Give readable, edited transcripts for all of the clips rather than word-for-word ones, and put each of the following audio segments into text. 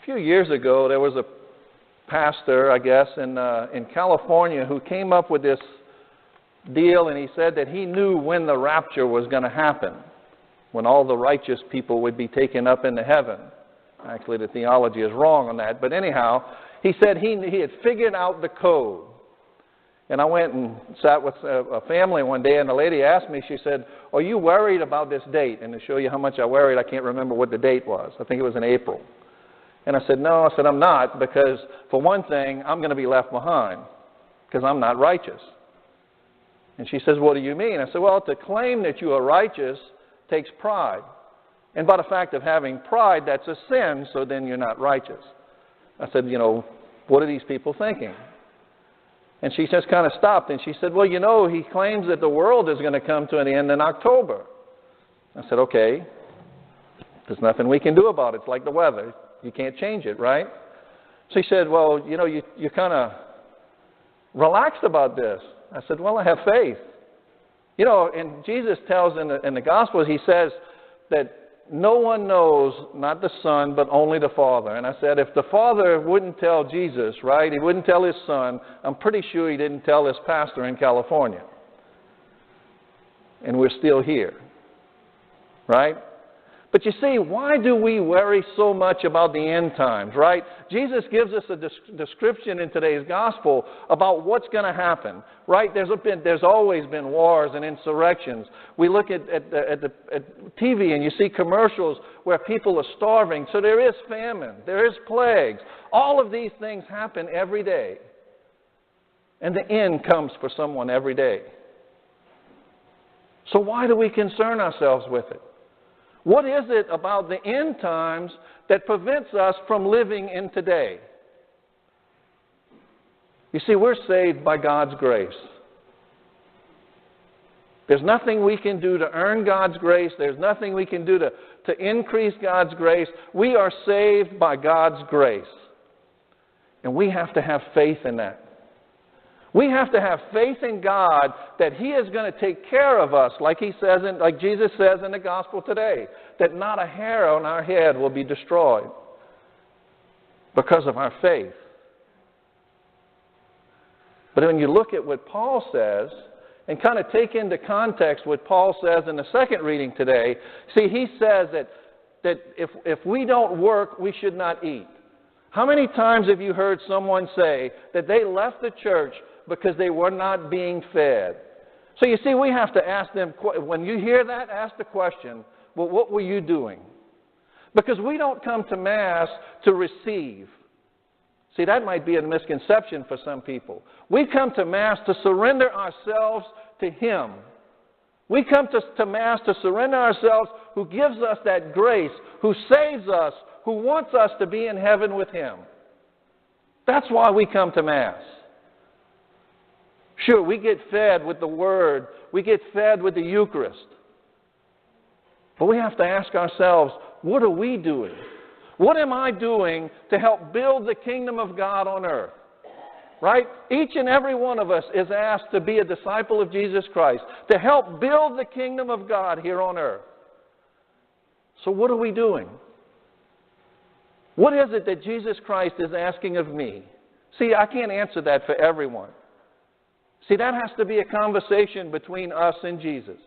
few years ago, there was a pastor, I guess, in California who came up with this deal, and he said that he knew when the rapture was going to happen, when all the righteous people would be taken up into heaven. Actually, the theology is wrong on that. But anyhow, he said he had figured out the code. And I went and sat with a family one day, and the lady asked me, she said, "Are you worried about this date?" And to show you how much I worried, I can't remember what the date was. I think it was in April. And I said, "No," I said, "I'm not, because for one thing, I'm going to be left behind, because I'm not righteous." And she says, "What do you mean?" I said, "Well, to claim that you are righteous takes pride. And by the fact of having pride, that's a sin, so then you're not righteous." I said, "What are these people thinking?" And she just kind of stopped, and she said, "Well, he claims that the world is going to come to an end in October." I said, "Okay, there's nothing we can do about it. It's like the weather. You can't change it, right?" She said, "Well, you're kind of relaxed about this." I said, "Well, I have faith." And Jesus tells in the Gospels, he says that no one knows, not the Son, but only the Father. And I said, if the Father wouldn't tell Jesus, right, he wouldn't tell his Son, I'm pretty sure he didn't tell his pastor in California. And we're still here, right? But you see, why do we worry so much about the end times, right? Jesus gives us a description in today's gospel about what's going to happen, right? There's always been wars and insurrections. We look at TV and you see commercials where people are starving. So there is famine, there is plagues. All of these things happen every day. And the end comes for someone every day. So why do we concern ourselves with it? What is it about the end times that prevents us from living in today? You see, we're saved by God's grace. There's nothing we can do to earn God's grace. There's nothing we can do to increase God's grace. We are saved by God's grace. And we have to have faith in that. We have to have faith in God that He is going to take care of us, like Jesus says in the gospel today, that not a hair on our head will be destroyed because of our faith. But when you look at what Paul says and kind of take into context what Paul says in the second reading today, see, he says that if we don't work, we should not eat. How many times have you heard someone say that they left the church because they were not being fed? So you see, we have to ask them, when you hear that, ask the question, well, what were you doing? Because we don't come to Mass to receive. See, that might be a misconception for some people. We come to Mass to surrender ourselves to Him. We come to Mass to surrender ourselves, who gives us that grace, who saves us, who wants us to be in heaven with Him. That's why we come to Mass. Sure, we get fed with the Word. We get fed with the Eucharist. But we have to ask ourselves, what are we doing? What am I doing to help build the kingdom of God on earth? Right? Each and every one of us is asked to be a disciple of Jesus Christ, to help build the kingdom of God here on earth. So what are we doing? What is it that Jesus Christ is asking of me? See, I can't answer that for everyone. See, that has to be a conversation between us and Jesus,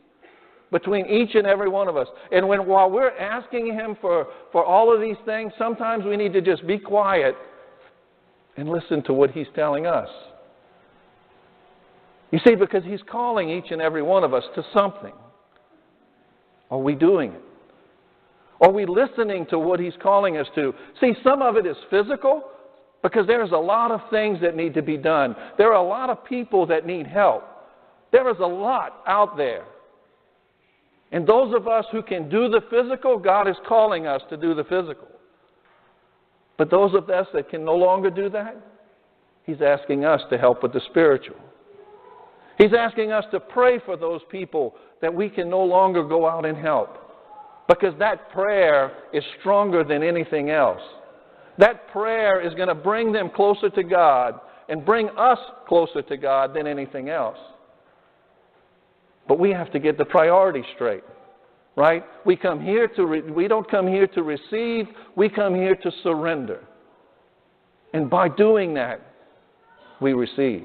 between each and every one of us. And while we're asking Him for all of these things, sometimes we need to just be quiet and listen to what He's telling us. You see, because He's calling each and every one of us to something. Are we doing it? Are we listening to what He's calling us to? See, some of it is physical, because there's a lot of things that need to be done. There are a lot of people that need help. There is a lot out there. And those of us who can do the physical, God is calling us to do the physical. But those of us that can no longer do that, He's asking us to help with the spiritual. He's asking us to pray for those people that we can no longer go out and help. Because that prayer is stronger than anything else. That prayer is going to bring them closer to God and bring us closer to God than anything else. But we have to get the priorities straight, right? We don't come here to receive, we come here to surrender. And by doing that, we receive.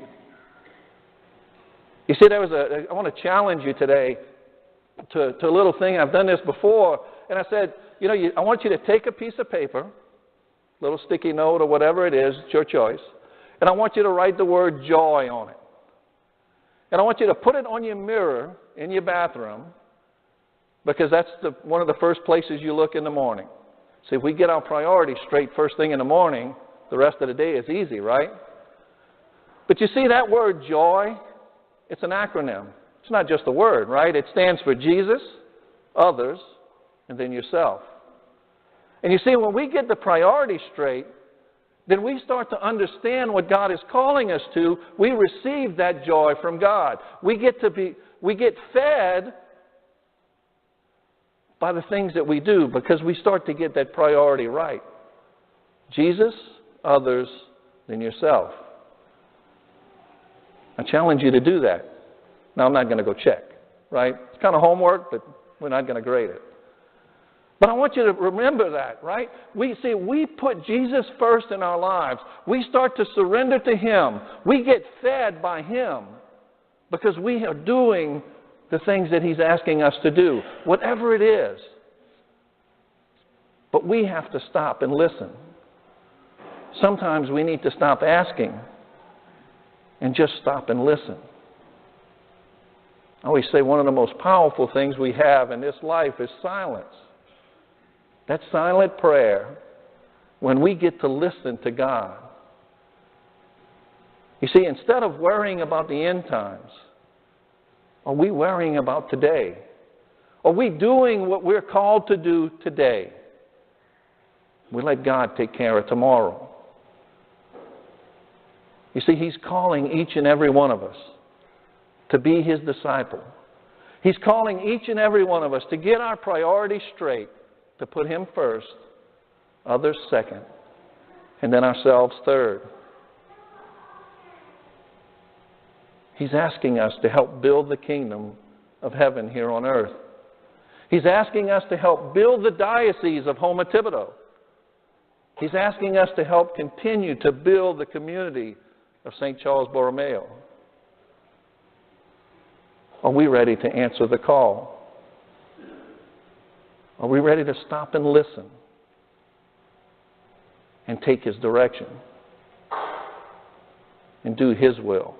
You see, I want to challenge you today to a little thing. I've done this before, and I said, I want you to take a piece of paper, little sticky note or whatever it is, it's your choice, and I want you to write the word joy on it. And I want you to put it on your mirror in your bathroom, because that's one of the first places you look in the morning. See, if we get our priorities straight first thing in the morning, the rest of the day is easy, right? But you see that word joy, it's an acronym. It's not just a word, right? It stands for Jesus, others, and then yourself. And you see, when we get the priorities straight, then we start to understand what God is calling us to. We receive that joy from God. We get fed by the things that we do because we start to get that priority right. Jesus, others, then yourself. I challenge you to do that. Now, I'm not going to go check, right? It's kind of homework, but we're not going to grade it. But I want you to remember that, right? We put Jesus first in our lives. We start to surrender to Him. We get fed by Him because we are doing the things that He's asking us to do, whatever it is. But we have to stop and listen. Sometimes we need to stop asking and just stop and listen. I always say one of the most powerful things we have in this life is silence. That silent prayer, when we get to listen to God. You see, instead of worrying about the end times, are we worrying about today? Are we doing what we're called to do today? We let God take care of tomorrow. You see, He's calling each and every one of us to be His disciple. He's calling each and every one of us to get our priorities straight, to put Him first, others second, and then ourselves third. He's asking us to help build the kingdom of heaven here on earth. He's asking us to help build the diocese of Houma Thibodaux. He's asking us to help continue to build the community of St. Charles Borromeo. Are we ready to answer the call? Are we ready to stop and listen and take His direction and do His will?